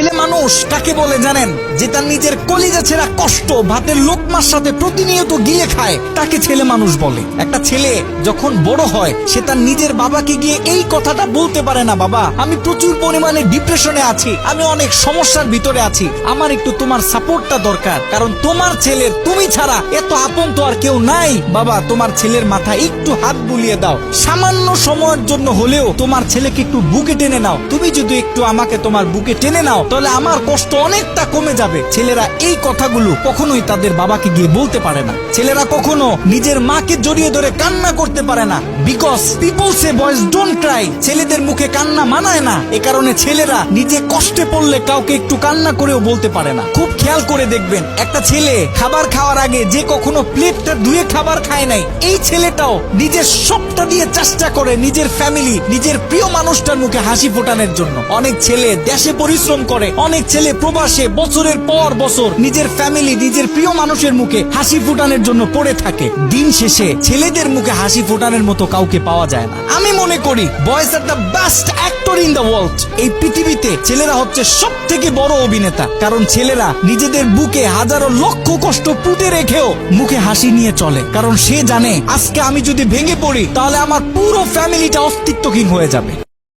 ছেলে মানুষ কাকে বলে জানেন? যে তার নিজের কলিজা ছেঁড়া কষ্ট ভাতের লোকমার সাথে প্রতিনিয়ত গিয়ে খায়, তাকে ছেলে মানুষ বলে। একটা ছেলে যখন বড় হয় সে তার নিজের বাবাকে গিয়ে এই কথাটা বলতে পারে না, বাবা আমি প্রচুর পরিমাণে ডিপ্রেশনে আছি, আমি অনেক সমস্যার ভিতরে আছি, আমার একটু তোমার সাপোর্টটা দরকার, কারণ তোমার ছেলের তুমি ছাড়া এত আপন তো আর কেউ নাই। বাবা তোমার ছেলের মাথায় একটু হাত বুলিয়ে দাও, সামান্য সময়ের জন্য হলেও তোমার ছেলেকে একটু বুকে টেনে নাও। তুমি যদি একটু আমাকে তোমার বুকে টেনে নাও তাহলে আমার কষ্ট অনেকটা কমে যাবে। ছেলেরা এই কথাগুলো কখনোই তাদের বাবাকে গিয়ে বলতে পারে না। ছেলেরা কখনো নিজের মাকে জড়িয়ে ধরে কান্না করতে পারে না, because people say boys don't Cry. ছেলেদের মুখে কান্না মানায় না, এ কারণে ছেলেরা নিজে কষ্টে পড়লে কাউকে একটু কান্না করেও বলতে পারে না। খুব খেয়াল করে দেখবেন, একটা ছেলে খাবার খাওয়ার আগে যে কখনো প্লেটটা ধুয়ে খাবার খায় নাই, এই ছেলেটাও নিজের সবটা দিয়ে চেষ্টা করে নিজের ফ্যামিলি, নিজের প্রিয় মানুষটার মুখে হাসি ফোটানোর জন্য। অনেক ছেলে দেশে পরিশ্রম করে, অনেক ছেলে প্রবাসে বছরের পর বছর নিজের ফ্যামিলি, নিজের প্রিয় মানুষের মুখে হাসি ফোটানোর জন্য পড়ে থাকে। দিন শেষে ছেলেদের মুখে হাসি ফোটানোর মতো কাউকে পাওয়া যায় না। আমি মনে করি boys are the best actor in the world. এই পৃথিবীতে ছেলেরা হচ্ছে সব থেকে বড় অভিনেতা, কারণ ছেলেরা নিজেদের বুকে হাজারো লক্ষ কষ্ট পুঁতে রেখেও মুখে হাসি নিয়ে চলে, কারণ সে জানে আজকে আমি যদি ভেঙে পড়ি তাহলে আমার পুরো ফ্যামিলিটা অস্তিত্বহীন হয়ে যাবে।